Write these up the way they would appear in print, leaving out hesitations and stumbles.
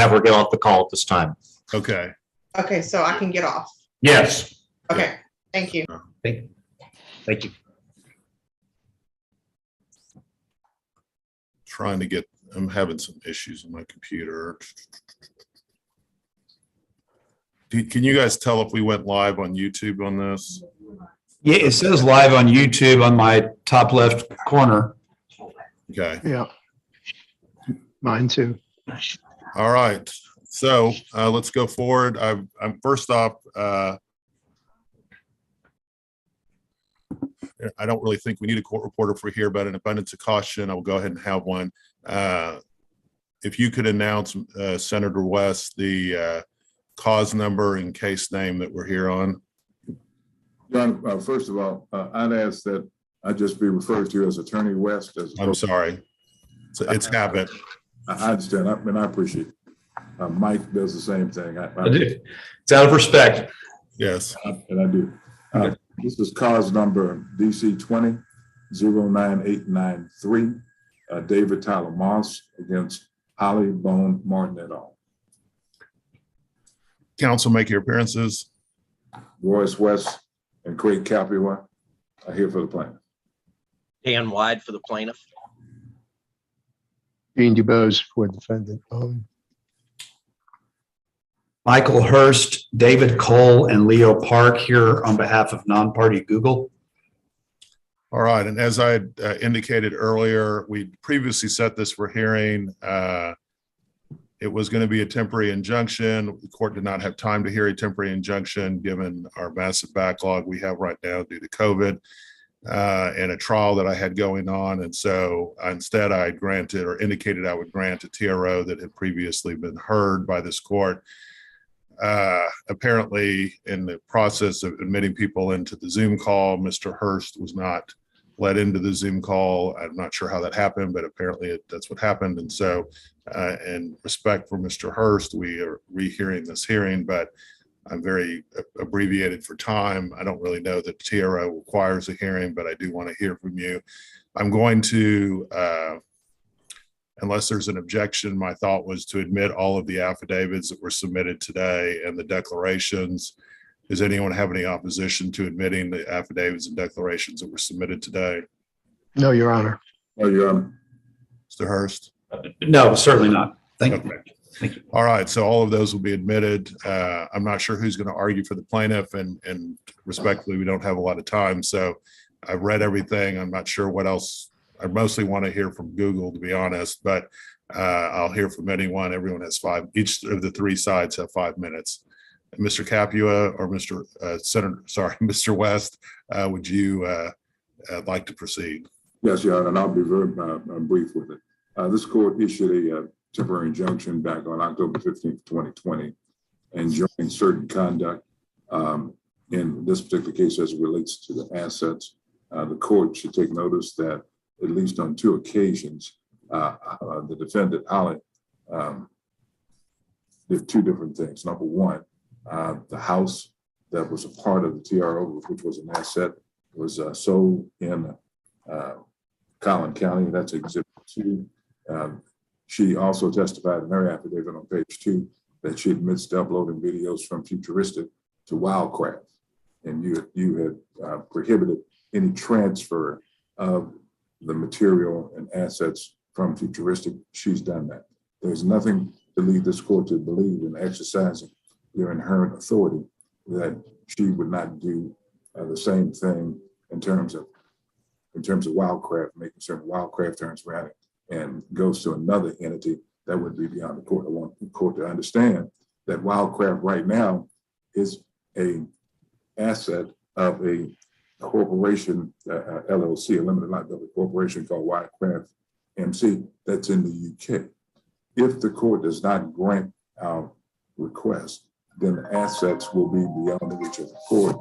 have her get off the call at this time. Okay. Okay, so I can get off. Yes. Okay, thank you. Thank you. Trying to get, I'm having some issues on my computer. Can you guys tell if we went live on YouTube on this? Yeah, it says live on YouTube on my top left corner. Okay. Yeah. Mine too. All right. So let's go forward. I'm first off, I don't really think we need a court reporter for here, but an abundance of caution, I will go ahead and have one. If you could announce, Senator West, the cause number and case name that we're here on. John, first of all, I'd ask that I just be referred to as Attorney West. I'm sorry. It's habit. I understand. I appreciate it. Mike does the same thing. I do. It's out of respect. Yes. And I do. This is cause number DC 20-09893, David Tyler Moss against Holly Bone Martin et al. Counsel, make your appearances. Royce West and Craig Capua are here for the plaintiff. Dan Wide for the plaintiff. Dean DuBose for defendant. Michael Hurst, David Cole, and Leo Park here on behalf of non-party Google. All right. And as I had indicated earlier, we previously set this for hearing. It was going to be a temporary injunction. The court did not have time to hear a temporary injunction given our massive backlog we have right now due to COVID and a trial that I had going on. And so instead I granted or indicated I would grant a TRO that had previously been heard by this court. Apparently in the process of admitting people into the Zoom call, Mr. Hurst was not let into the Zoom call. I'm not sure how that happened, but apparently that's what happened. And so in respect for Mr. Hurst, we are rehearing this hearing, but I'm very abbreviated for time. I don't really know that TRO requires a hearing, but I do want to hear from you. I'm going to, unless there's an objection, my thought was to admit all of the affidavits that were submitted today and the declarations. Does anyone have any opposition to admitting the affidavits and declarations that were submitted today? No, Your Honor. Oh, Your Honor. Mr. Hurst? No, certainly not. Thank you. Okay. Thank you. All right, so all of those will be admitted. I'm not sure who's going to argue for the plaintiff, and respectfully, we don't have a lot of time. So I've read everything. I'm not sure what else. I mostly want to hear from Google, to be honest, but I'll hear from anyone. Everyone has five. Each of the three sides have 5 minutes. Mr. Capua or Mr. Mr. West, would you like to proceed? Yes, Your Honor, and I'll be very brief with it. This court issued a temporary injunction back on October 15th, 2020, enjoining certain conduct in this particular case as it relates to the assets. The court should take notice that at least on 2 occasions, the defendant, Holly, did 2 different things. Number one, the house that was a part of the TRO, which was an asset, was sold in Collin County. That's Exhibit 2. She also testified in her affidavit on page 2 that she admits to uploading videos from Futuristic to Wildcraft, and you had prohibited any transfer of the material and assets from Futuristic. She's done that. There's nothing to lead this court to believe in exercising their inherent authority that she would not do the same thing in terms of Wildcraft, making certain Wildcraft turns around and goes to another entity that would be beyond the court. I want the court to understand that Wildcraft right now is a asset of a corporation, LLC, a limited liability corporation called Wildcraft MC, that's in the UK. If the court does not grant our request, then the assets will be beyond the reach of the court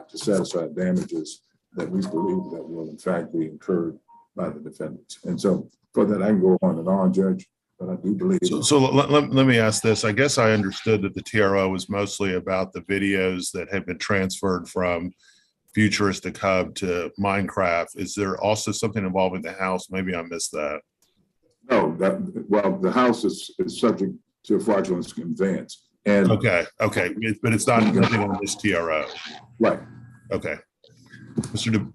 to satisfy damages that we believe that will in fact be incurred by the defendants. And so for that, I can go on and on, Judge, but I do believe. So let me ask this. I guess I understood that the TRO was mostly about the videos that had been transferred from Futuristic Hub to Minecraft. Is there also something involving the house? Maybe I missed that. No, well, the house is subject to a fraudulent conveyance. And Okay, but it's not nothing on this TRO. right, Okay.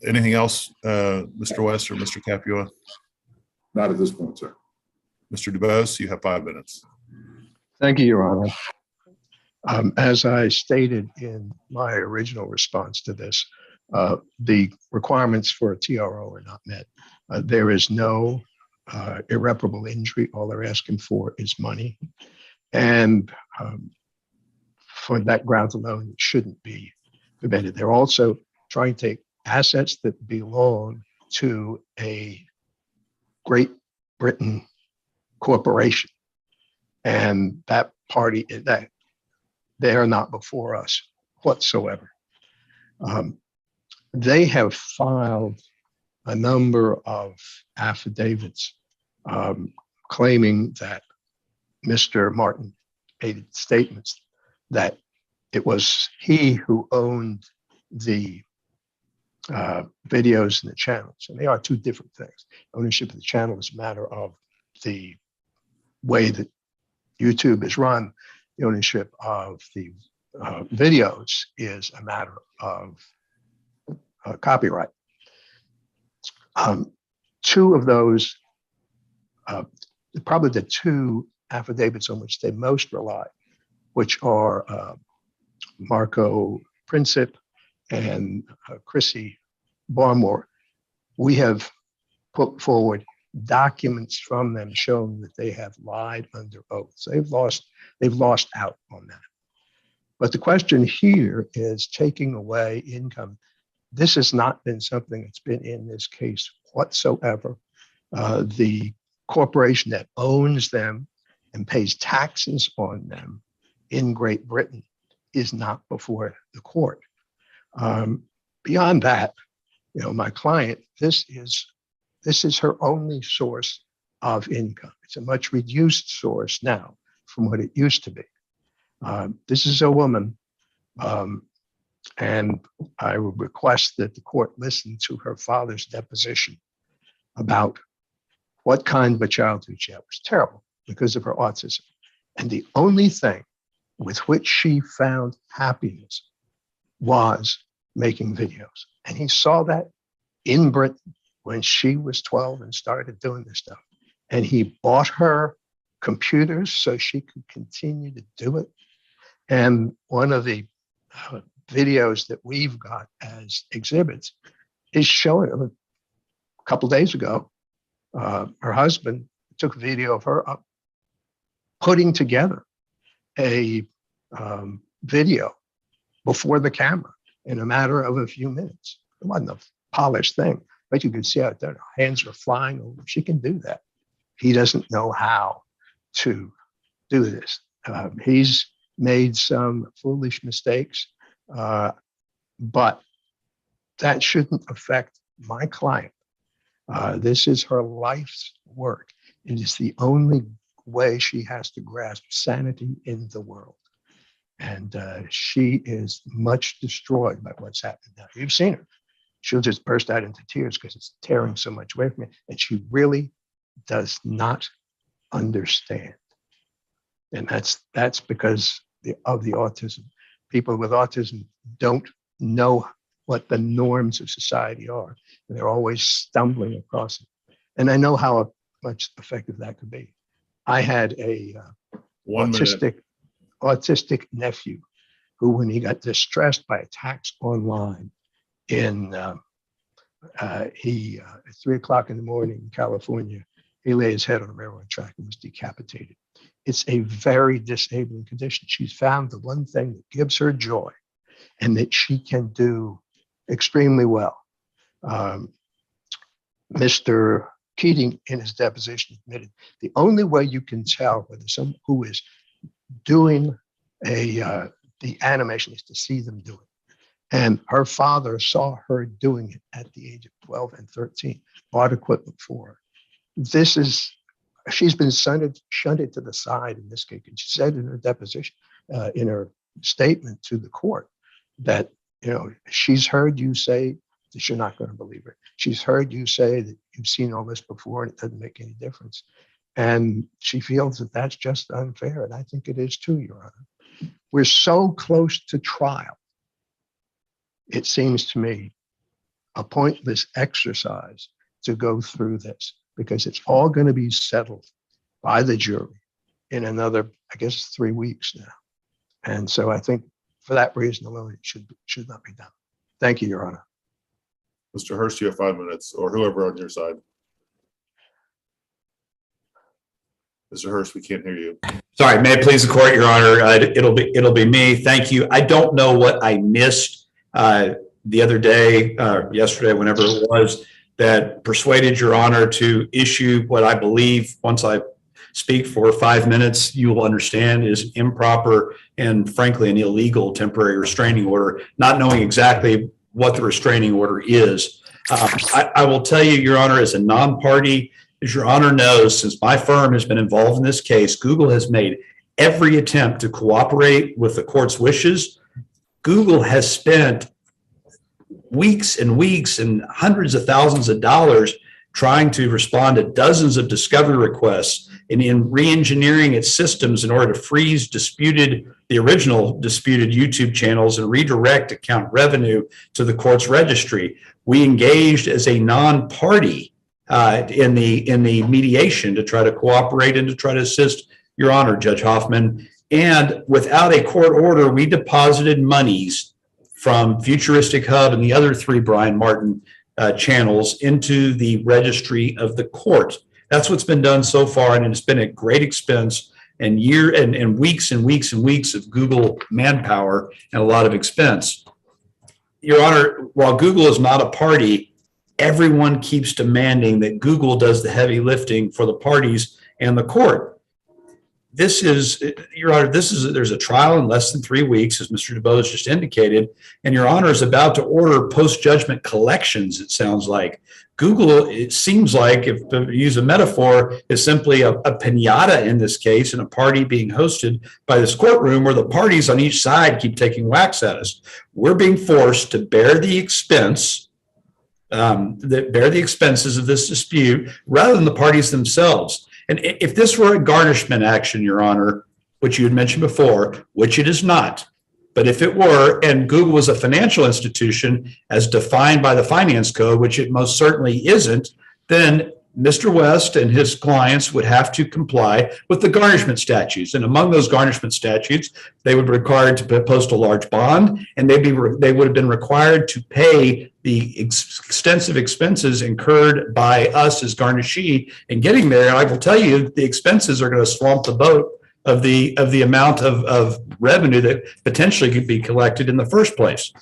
Anything else, Mr. West or Mr. Capua? not at this point, sir. Mr. DuBose, you have 5 minutes. Thank you, Your Honor. As I stated in my original response to this, the requirements for a TRO are not met. There is no irreparable injury. All they're asking for is money. And for that grounds alone, it shouldn't be prevented. They're also trying to take assets that belong to a Great Britain corporation. And that party, that they are not before us whatsoever. They have filed a number of affidavits claiming that Mr. Martin made statements that it was he who owned the videos and the channels. And they are two different things. Ownership of the channel is a matter of the way that YouTube is run. The ownership of the videos is a matter of copyright. Two of those, probably the two affidavits on which they most rely, which are Marco Princip and Chrissy Barmore, we have put forward documents from them showing that they have lied under oath. So they've lost out on that. But the question here is taking away income. This has not been something that's been in this case whatsoever. The corporation that owns them and pays taxes on them in Great Britain is not before the court. Beyond that, my client, this is her only source of income. It's a much reduced source now from what it used to be. This is a woman, and I would request that the court listen to her father's deposition about what kind of a childhood she had. It was terrible because of her autism. And the only thing with which she found happiness was making videos. And he saw that in Britain when she was 12 and started doing this stuff. And he bought her computers so she could continue to do it. And one of the videos that we've got as exhibits is showing a couple of days ago, her husband took a video of her up putting together a video before the camera in a matter of a few minutes. It wasn't a polished thing, but you could see out there, her hands are flying over. She can do that. He doesn't know how to do this. He's made some foolish mistakes, but that shouldn't affect my client. This is her life's work. It is the only way she has to grasp sanity in the world. And she is much destroyed by what's happened now. You've seen her. She'll just burst out into tears because it's tearing so much away from me. And she really does not understand. And that's because of the autism. People with autism don't know what the norms of society are. And they're always stumbling across it. And I know how much effective that could be. I had a autistic nephew who, when he got distressed by attacks online at 3:00 in the morning in California, he lay his head on a railroad track and was decapitated. It's a very disabling condition. She's found the one thing that gives her joy and that she can do extremely well. Mr. Keating, in his deposition, admitted the only way you can tell whether someone who is doing the animation is to see them do it. And her father saw her doing it at the age of 12 and 13, bought equipment for her. She's been shunted to the side in this case. And she said in her deposition, in her statement to the court, that she's heard you say that you're not going to believe her. She's heard you say that you've seen all this before and it doesn't make any difference. And she feels that that's just unfair. And I think it is too, Your Honor. We're so close to trial. It seems to me a pointless exercise to go through this because it's all going to be settled by the jury in another, I guess, 3 weeks now. And so I think for that reason alone, it should not be done. Thank you, Your Honor. Mr. Hurst, you have 5 minutes, or whoever on your side. Mr. Hurst, we can't hear you. Sorry, may it please the court, Your Honor. It'll be me. Thank you. I don't know what I missed the other day, yesterday, whenever it was, that persuaded Your Honor to issue what I believe, once I speak for 5 minutes, you will understand is improper and frankly an illegal temporary restraining order, not knowing exactly what the restraining order is. I will tell you, Your Honor, as a non-party, as Your Honor knows, since my firm has been involved in this case, Google has made every attempt to cooperate with the court's wishes. Google has spent weeks and weeks and hundreds of thousands of dollars trying to respond to dozens of discovery requests and in re-engineering its systems in order to freeze the original disputed YouTube channels and redirect account revenue to the court's registry. We engaged as a non-party in the mediation to try to cooperate and to try to assist Your Honor, Judge Hoffman. And without a court order, we deposited monies from Futuristic Hub and the other 3 Brian Martin channels into the registry of the court. That's what's been done so far, and it's been at great expense and weeks and weeks and weeks of Google manpower and a lot of expense. Your Honor, while Google is not a party, everyone keeps demanding that Google does the heavy lifting for the parties and the court. This is, Your Honor, there's a trial in less than 3 weeks, as Mr. DeBose just indicated, and Your Honor is about to order post-judgment collections, it sounds like. Google, it seems like, if to use a metaphor, is simply a piñata in this case, and a party being hosted by this courtroom where the parties on each side keep taking whacks at us. We're being forced to bear the expense, bear the expenses of this dispute rather than the parties themselves. And if this were a garnishment action, Your Honor, which you had mentioned before, which it is not, but if it were, and Google was a financial institution as defined by the finance code, which it most certainly isn't, then Mr. West and his clients would have to comply with the garnishment statutes. And among those garnishment statutes, they would be required to post a large bond, and they would have been required to pay the extensive expenses incurred by us as garnishee in getting there. And I will tell you, the expenses are going to swamp the boat of the amount of revenue that potentially could be collected in the first place.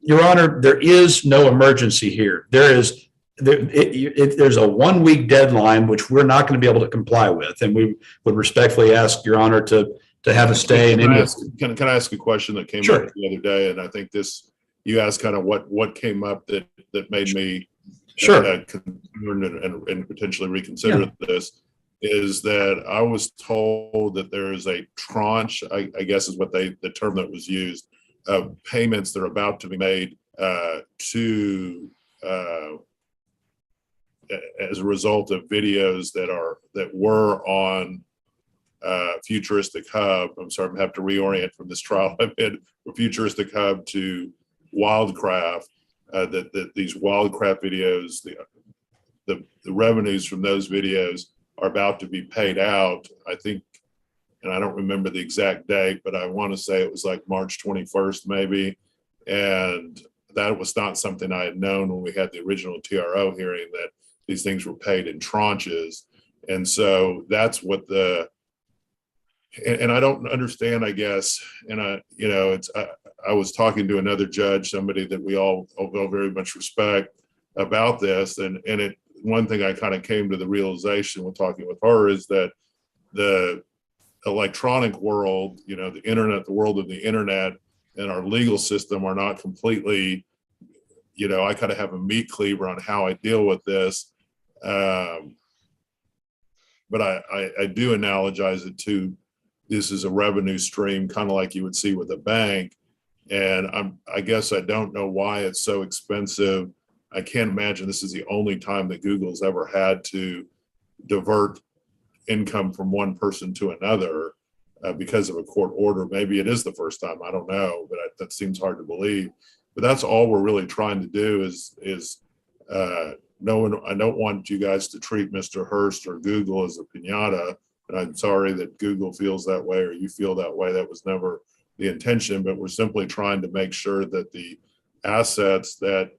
Your Honor, there is no emergency here. There's a 1 week deadline, which we're not going to be able to comply with. And we would respectfully ask Your Honor to have a stay in India. Can I ask a question that came Sure. up the other day? And I think you asked kind of what came up that made me concerned and potentially reconsider this. Is that I was told that there is a tranche, I guess is what the term that was used, of payments that are about to be made to as a result of videos that were on Futuristic Hub. I'm sorry, I'm gonna have to reorient from this trial I've been from Futuristic Hub to Wildcraft. That these Wildcraft videos, the revenues from those videos are about to be paid out. I think, and I don't remember the exact date, but I want to say it was like March 21st, maybe. And that was not something I had known when we had the original TRO hearing, that these things were paid in tranches. And so that's what and I don't understand, I guess. And I was talking to another judge, somebody that we all very much respect, about this. And one thing I kind of came to the realization when talking with her is that the electronic world, the internet, the world of the internet and our legal system are not completely, I kind of have a meat cleaver on how I deal with this. But I do analogize it to, this is a revenue stream, kind of like you would see with a bank. And I guess I don't know why it's so expensive. I can't imagine this is the only time that Google's ever had to divert, income from one person to another because of a court order. Maybe it is the first time. I don't know, but that seems hard to believe. But that's all we're really trying to do is no one. I don't want you guys to treat Mr. Hurst or Google as a piñata. And I'm sorry that Google feels that way or you feel that way. That was never the intention, but we're simply trying to make sure that the assets that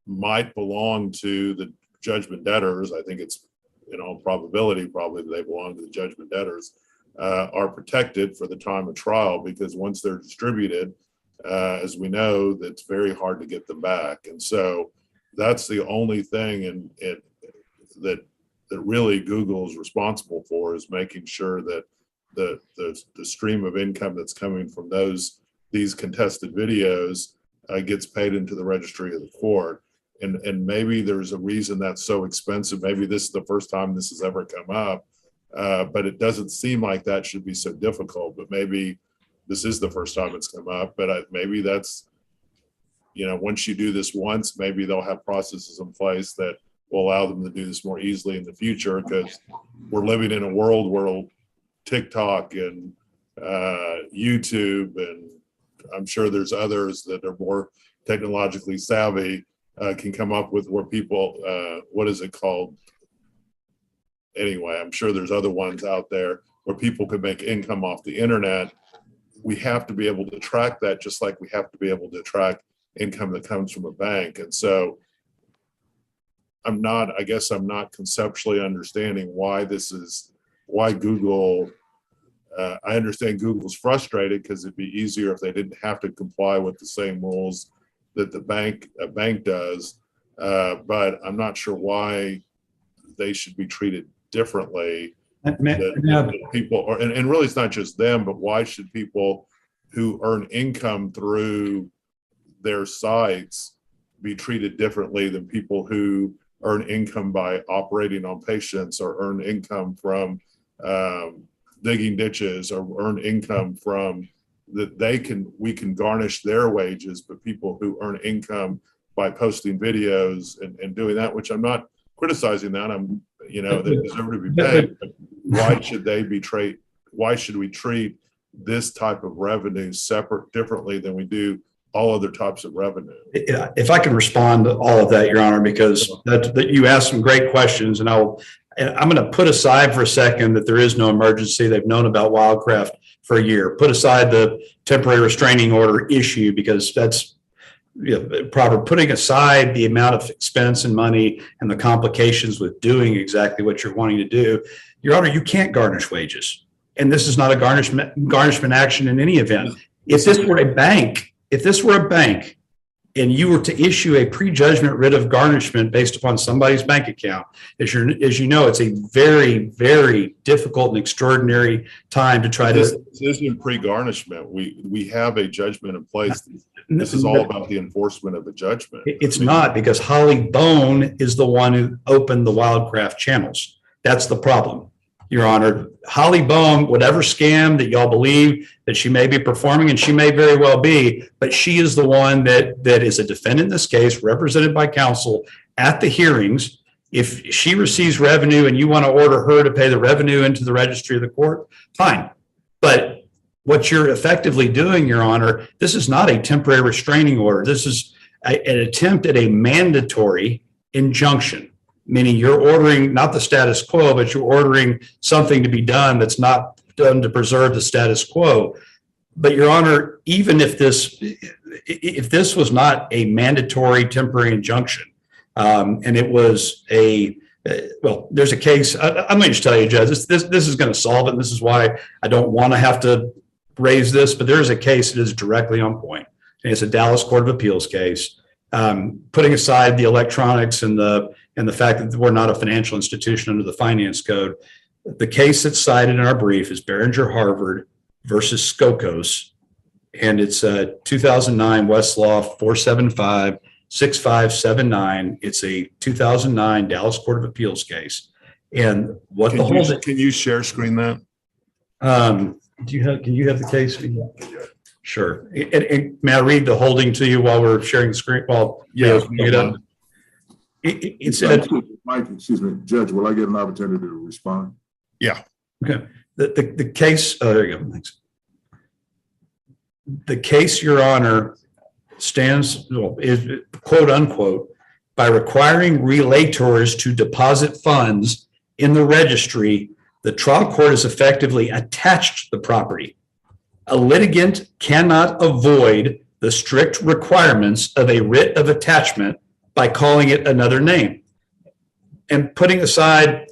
might belong to the judgment debtors, I think it's in all probability probably they belong to the judgment debtors, are protected for the time of trial, because once they're distributed, as we know, that's very hard to get them back. And so that's the only thing that really Google is responsible for, is making sure that the stream of income that's coming from these contested videos gets paid into the registry of the court. And maybe there's a reason that's so expensive. Maybe this is the first time this has ever come up, but it doesn't seem like that should be so difficult. But maybe this is the first time it's come up. But maybe that's, once you do this once, maybe they'll have processes in place that will allow them to do this more easily in the future, because we're living in a world where TikTok and YouTube, and I'm sure there's others that are more technologically savvy, can come up with where people, what is it called? Anyway, I'm sure there's other ones out there where people could make income off the internet. We have to be able to track that, just like we have to be able to track income that comes from a bank. And so I guess I'm not conceptually understanding why Google, I understand Google's frustrated because it'd be easier if they didn't have to comply with the same rules that a bank does. But I'm not sure why they should be treated differently. People, and really it's not just them, but why should people who earn income through their sites be treated differently than people who earn income by operating on patients, or earn income from digging ditches, or earn income from that we can garnish their wages, but people who earn income by posting videos and doing that, which I'm not criticizing that, they deserve to be paid, but why should we treat this type of revenue differently than we do all other types of revenue? If I can respond to all of that, Your Honor, because that you asked some great questions, and I'm going to put aside for a second that there is no emergency. They've known about Wildcraft for a year. Put aside the temporary restraining order issue, because that's proper. Putting aside the amount of expense and money and the complications with doing exactly what you're wanting to do, Your Honor, you can't garnish wages. And this is not a garnishment action in any event. If this were a bank, and you were to issue a prejudgment writ of garnishment based upon somebody's bank account, as you know, it's a very, very difficult and extraordinary time to try This to. isn't pre-garnishment. We have a judgment in place. This is all about the enforcement of the judgment. It's not, because Holly Bone is the one who opened the Wildcraft channels. That's the problem, Your Honor. Holly Bone, whatever scam that y'all believe that she may be performing, and she may very well be, but she is the one that is a defendant in this case, represented by counsel at the hearings. If she receives revenue and you want to order her to pay the revenue into the registry of the court, fine. But what you're effectively doing, Your Honor, this is not a temporary restraining order. This is an attempt at a mandatory injunction, meaning you're ordering not the status quo, but you're ordering something to be done that's not done to preserve the status quo. But Your Honor, even if this was not a mandatory temporary injunction, and it was there's a case, I'm going to just tell you, Judge, this is going to solve it. And this is why I don't want to have to raise this, but there is a case that is directly on point. And it's a Dallas Court of Appeals case. Putting aside the electronics and the fact that we're not a financial institution under the finance code, the case that's cited in our brief is Behringer Harvard versus Skokos, and it's a 2009 Westlaw 475-6579. It's a 2009 Dallas Court of Appeals case. And what Can you share screen that? Can you have the case? Sure. And may I read the holding to you while we're sharing the screen? Yeah. It's Mike, excuse me, Judge, will I get an opportunity to respond? Yeah. okay. The case, there you go. Thanks. The case, Your Honor, stands, well, is quote unquote, by requiring relators to deposit funds in the registry, the trial court has effectively attached the property. A litigant cannot avoid the strict requirements of a writ of attachment by calling it another name. And putting aside,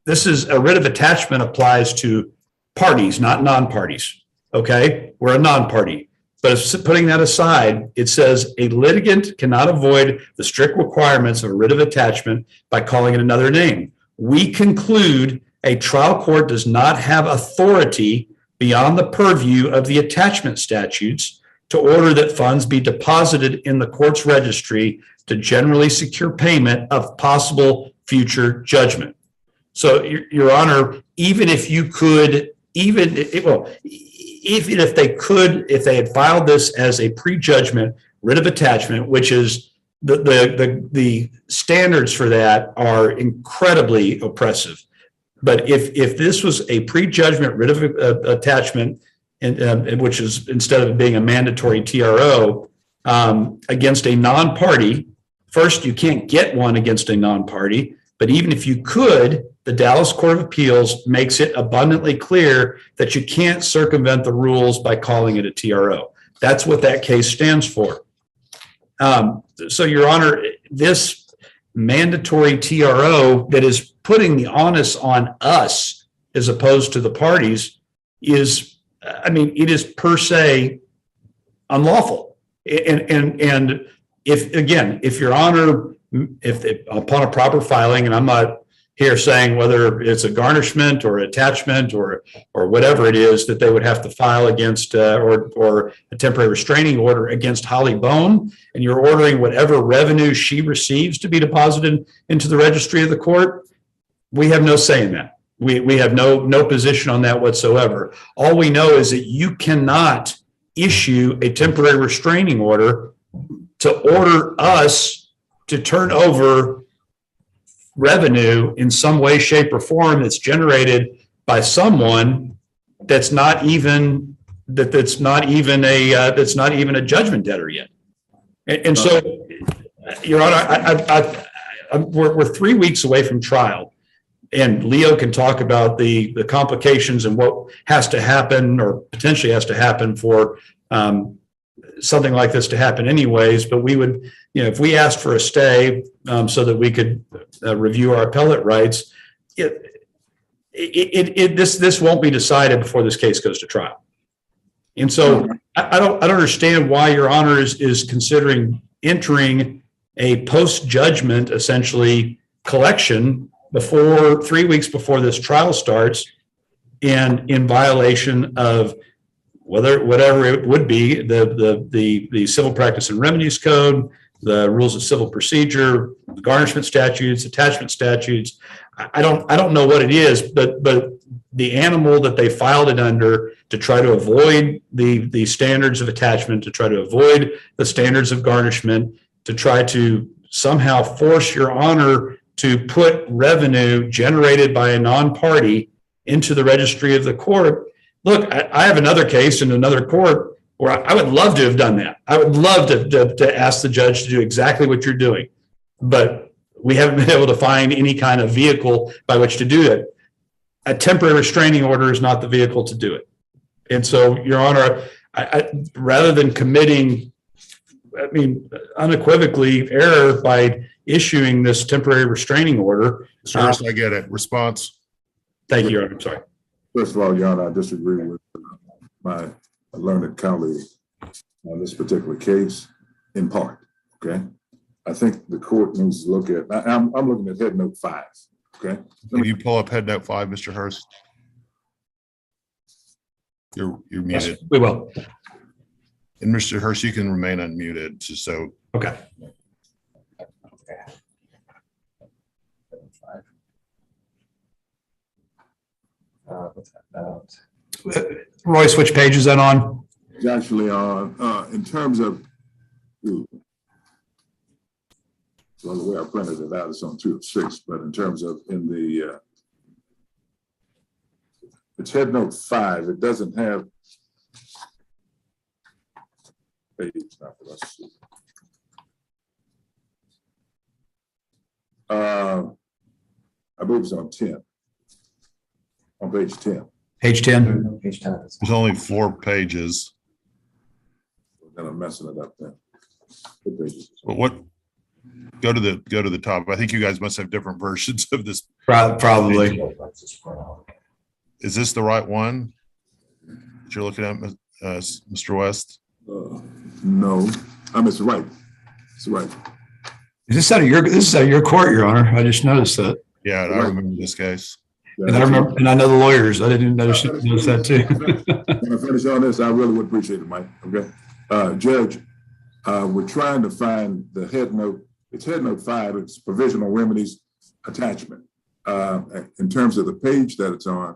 this is a writ of attachment applies to parties, not non-parties. Okay, we're a non-party. But putting that aside, it says a litigant cannot avoid the strict requirements of a writ of attachment by calling it another name. We conclude a trial court does not have authority beyond the purview of the attachment statutes to order that funds be deposited in the court's registry to generally secure payment of possible future judgment. So, Your Honor, even if you could, even if they could, if they had filed this as a prejudgment writ of attachment, which is the standards for that are incredibly oppressive. But if this was a prejudgment writ of attachment, and which is instead of being a mandatory TRO against a non-party, first you can't get one against a non-party. But even if you could, the Dallas Court of Appeals makes it abundantly clear that you can't circumvent the rules by calling it a TRO. That's what that case stands for. So, Your Honor, this mandatory TRO that is putting the onus on us as opposed to the parties is, I mean, it is per se unlawful. And if Your Honor, if upon a proper filing, and I'm not here saying whether it's a garnishment or attachment or whatever it is that they would have to file against or a temporary restraining order against Holly Bone, and you're ordering whatever revenue she receives to be deposited into the registry of the court, we have no say in that. We have no position on that whatsoever. All we know is that you cannot issue a temporary restraining order to order us to turn over revenue in some way, shape, or form that's generated by someone that's not even a judgment debtor yet. And so, Your Honor, we're 3 weeks away from trial, and Leo can talk about the complications and what has to happen or potentially has to happen for something like this to happen anyways. But we would, if we asked for a stay so that we could review our appellate rights, this won't be decided before this case goes to trial. And so I don't understand why Your Honor is considering entering a post-judgment essentially collection before 3 weeks before this trial starts, and in violation of whatever it would be, the Civil Practice and Remedies Code, the rules of civil procedure, the garnishment statutes, attachment statutes. I don't know what it is, but the animal that they filed it under to try to avoid the standards of attachment, to try to avoid the standards of garnishment, to try to somehow force Your Honor to put revenue generated by a non-party into the registry of the court. Look, I have another case in another court where I would love to have done that. I would love to ask the judge to do exactly what you're doing, but we haven't been able to find any kind of vehicle by which to do it. A temporary restraining order is not the vehicle to do it. And so, Your Honor, I rather than committing, unequivocally error by issuing this temporary restraining order. Mr. I get it. Response. Thank you, Your Honor. I'm sorry. First of all, Your Honor, I disagree with my learned colleague on this particular case in part, okay? I think the court needs to look at, I'm looking at head note 5, okay? Can you pull up head note 5, Mr. Hurst? You're muted. Yes, we will. And Mr. Hurst, you can remain unmuted, just so. Okay. Royce, which page is that on? It's actually on, in terms of, Well, the way I printed it out, it's on 2 of 6, but in terms of in the, it's head note 5, it doesn't have page number, let's see. I believe it's on 10, on page 10. Page 10. There's only 4 pages. Then I'm messing it up then. What page is it? But what, go to the top. I think you guys must have different versions of this. Probably. Is this the right one that you're looking at, Mr. West? No, it's right. It's right. This is out of your court, Your Honor. I just noticed that. Yeah, I remember this case. And I remember, and I know the lawyers. I didn't notice that too. When I finish on this, I really would appreciate it, Mike. Okay. Judge, we're trying to find the head note. It's head note 5. It's provisional remedies attachment. In terms of the page that it's on,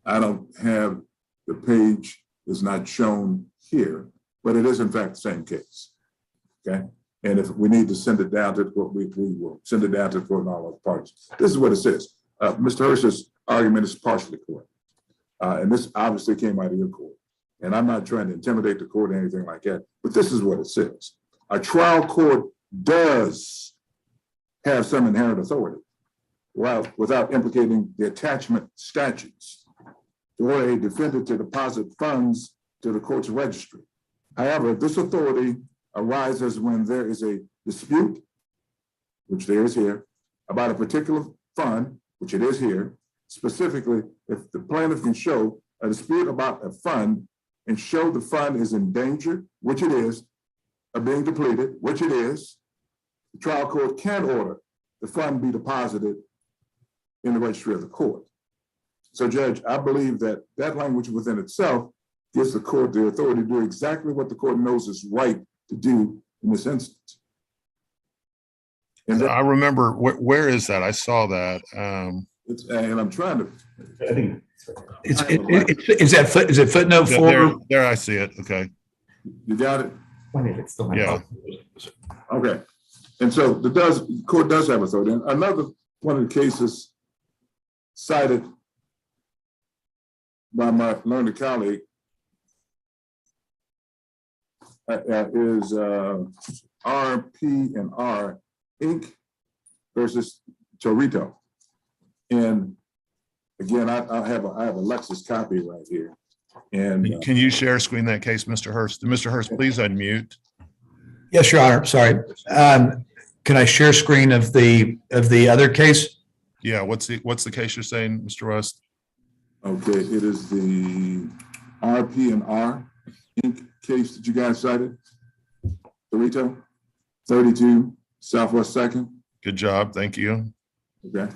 I don't have the page is not shown here, but it is in fact the same case. Okay. And if we need to send it down to the court, we will send it down to the court and all other parties. This is what it says. Mr. Hurst's argument is partially correct. And this obviously came out of your court. And I'm not trying to intimidate the court or anything like that, but this is what it says. A trial court does have some inherent authority, while without implicating the attachment statutes, to order a defendant to deposit funds to the court's registry. However, this authority arises when there is a dispute, which there is here, about a particular fund, which it is here. Specifically, if the plaintiff can show a dispute about a fund and show the fund is in danger, which it is, of being depleted, which it is, the trial court can order the fund be deposited in the registry of the court. So, Judge, I believe that that language within itself gives the court the authority to do exactly what the court knows is right to do in this instance. And I remember, where is that? I saw that. and I'm trying to. I think Is it footnote 4? There, I see it. Okay. You got it? Yeah. Okay. And so the court does have authority. And another one of the cases cited by my learned colleague is RP&R Inc. versus Torito. And again, I have a Lexus copy right here. And Can you share screen that case, Mr. Hurst? Mr. Hurst, please unmute. Yes, Your Honor. Sorry. Can I share screen of the other case? Yeah. What's the case you're saying, Mr. West? okay, it is the RP&R Inc. case that you guys cited. Torito, 32 Southwest 2nd. Good job. Thank you. Okay.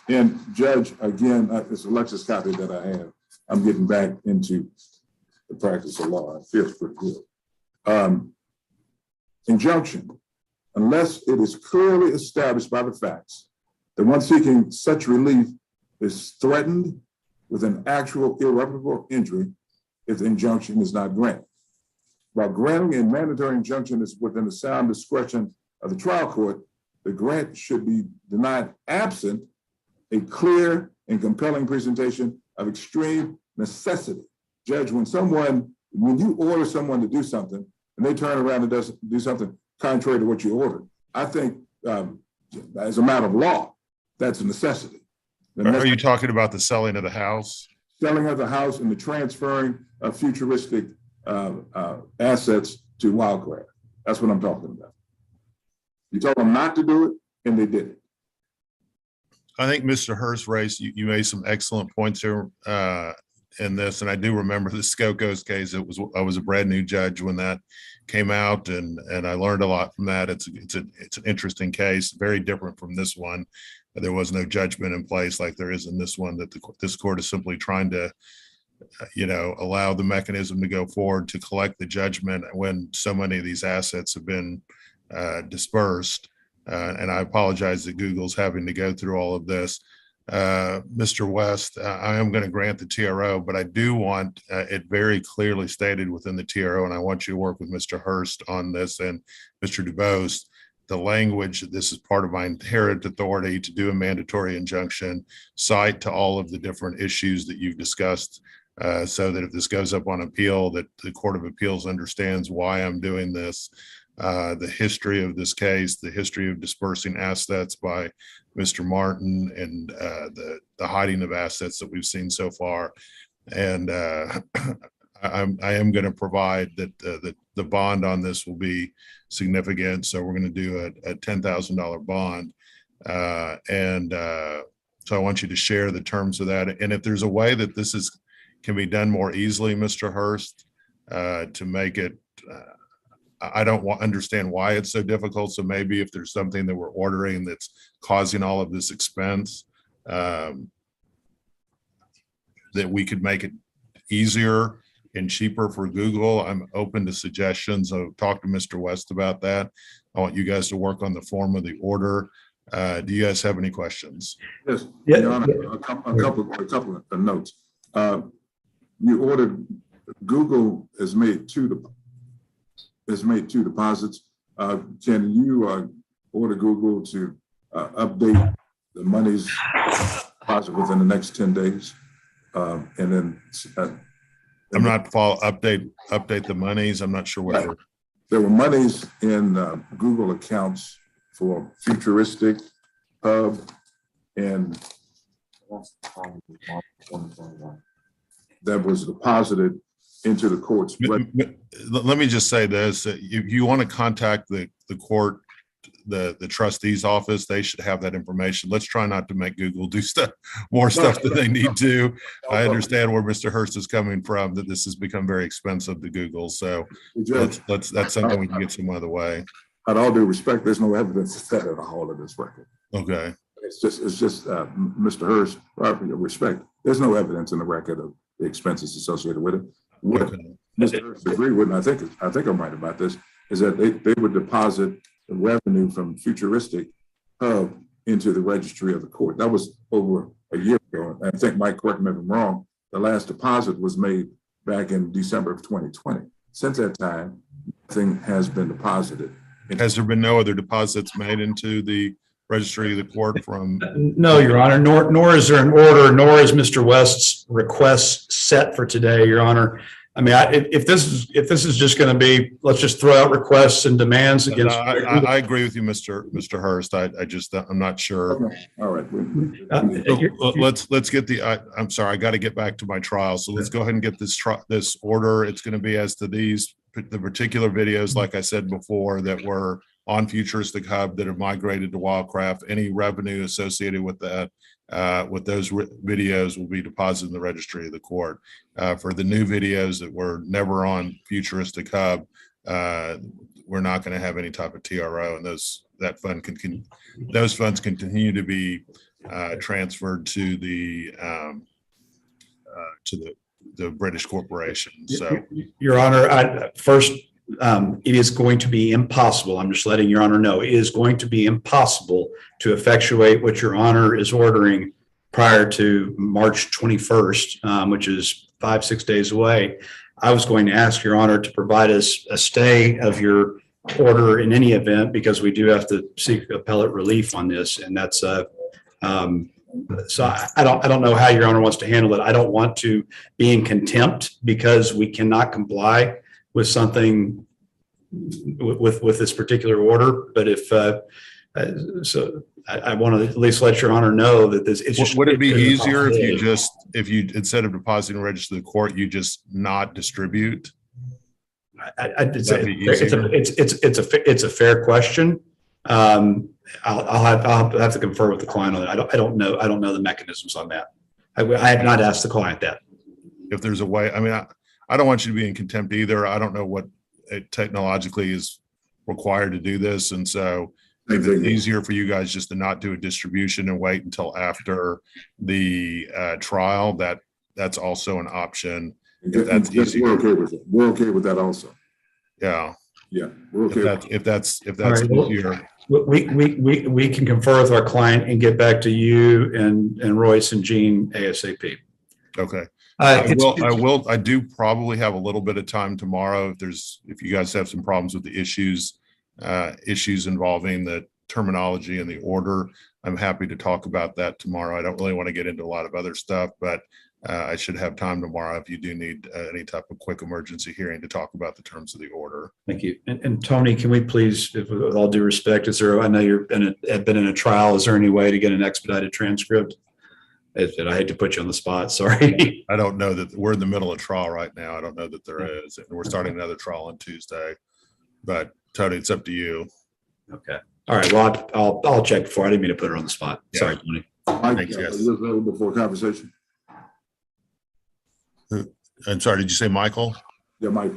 And Judge, again, it's a Lexus copy that I have. I'm getting back into the practice of law. It feels pretty good. Injunction, unless it is clearly established by the facts that one seeking such relief is threatened with an actual irreparable injury, if the injunction is not granted. While granting a mandatory injunction is within the sound discretion of the trial court, the grant should be denied absent a clear and compelling presentation of extreme necessity. Judge, when you order someone to do something and they turn around and do something contrary to what you ordered, I think as a matter of law, that's a necessity. Are you talking about the selling of the house? Selling of the house and the transferring of futuristic assets to Wildcraft. That's what I'm talking about. You told them not to do it, and they did it. I think Mr. Hurst raised, you made some excellent points here in this, and I do remember the Skokos case. I was a brand new judge when that came out, and I learned a lot from that. It's an interesting case, very different from this one. There was no judgment in place like there is in this one. That this court is simply trying to, allow the mechanism to go forward to collect the judgment when so many of these assets have been dispersed. And I apologize that Google's having to go through all of this. Mr. West, I am going to grant the TRO, but I do want it very clearly stated within the TRO, and I want you to work with Mr. Hurst on this and Mr. DuBose, the language, this is part of my inherent authority to do a mandatory injunction, cite to all of the different issues that you've discussed, so that if this goes up on appeal, that the Court of Appeals understands why I'm doing this, the history of this case, the history of dispersing assets by Mr. Martin, and the hiding of assets that we've seen so far. And I am going to provide that the bond on this will be significant. So we're going to do a $10,000 bond. So I want you to share the terms of that. And if there's a way that this can be done more easily, Mr. Hurst, to make it, I don't understand why it's so difficult. So maybe if there's something that we're ordering that's causing all of this expense, that we could make it easier and cheaper for Google. I'm open to suggestions. I'll talk to Mr. West about that. I want you guys to work on the form of the order. Do you guys have any questions? Yes, Yeah. Your Honor, a couple of notes. You ordered, Google has made two deposits. Can you order Google to update the monies deposit within the next 10 days? And then I'm not update the monies. I'm not sure what Right. There were monies in Google accounts for Futuristic Hub and that was deposited into the court's. Let me just say this: if you want to contact the court, the trustee's office, they should have that information. Let's try not to make Google do more stuff than they need to. I understand where Mr. Hurst is coming from, that this has become very expensive to Google. So that's something we can get some other way. At all due respect, there's no evidence set at all of this record. Okay. It's just Mr. Hurst, respect. There's no evidence in the record of the expenses associated with it. What Mr. Hurst agreed with, and I think I'm right about this, is that they would deposit the revenue from Futuristic Hub into the registry of the court. That was over a year ago. And I think, Mike, correct me if I'm wrong, the last deposit was made back in December of 2020. Since that time, nothing has been deposited. Has there been no other deposits made into the registry of the court from? No, Your Honor, nor is there an order, nor is Mr. West's request set for today, Your Honor. I mean, if this is just going to be, let's just throw out requests and demands against. I agree with you, Mr. Hurst. I'm not sure. Okay. All right. Let's get I'm sorry, I got to get back to my trial. So let's go ahead and get this order. It's going to be as to the particular videos, like I said before, that were on Futuristic Hub that have migrated to Wildcraft. Any revenue associated with that, with those videos, will be deposited in the registry of the court. For the new videos that were never on Futuristic Hub, we're not going to have any type of TRO, and those funds can continue to be transferred to the British corporation. So, Your Honor, first, it is going to be impossible. I'm just letting Your Honor know it is going to be impossible to effectuate what Your Honor is ordering prior to March 21st, which is 5-6 days away. I was going to ask Your Honor to provide us a stay of your order in any event, because we do have to seek appellate relief on this, and that's so I don't know how Your Honor wants to handle it. I don't want to be in contempt because we cannot comply with something with this particular order. But if so, I want to at least let Your Honor know that this. Would it be easier if you instead of depositing and register the court, you just not distribute? It's a fair question. I'll have to confer with the client on it. I don't know the mechanisms on that. I have not asked the client that. If there's a way, I mean, I don't want you to be in contempt either. I don't know what technologically is required to do this, and so if it's easier for you guys just to not do a distribution and wait until after the trial, that's also an option. If that's easier. We're okay with it. We're okay with that also. Yeah. Yeah, we're okay. If that's Right, easier. We can confer with our client and get back to you and Royce and Jean ASAP. Okay. I do probably have a little bit of time tomorrow. If you guys have some problems with the issues issues involving the terminology and the order, I'm happy to talk about that tomorrow. I don't really want to get into a lot of other stuff, but I should have time tomorrow if you do need any type of quick emergency hearing to talk about the terms of the order. Thank you. And Tony, can we please, with all due respect, I know have been in a trial. Is there any way to get an expedited transcript? And I hate to put you on the spot. Sorry. I don't know that we're in the middle of trial right now. I don't know that there is. We're starting another trial on Tuesday, but Tony, it's up to you. Okay. All right. Well, I'll check before. I didn't mean to put her on the spot. Yeah. Sorry, Tony. Mike, Thanks, guys. are you available for a conversation? I'm sorry, did you say Michael? Yeah, Mike.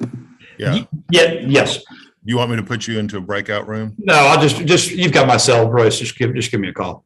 Yeah. Yes. You want me to put you into a breakout room? No, I'll just you've got my cell, Royce. Just give me a call.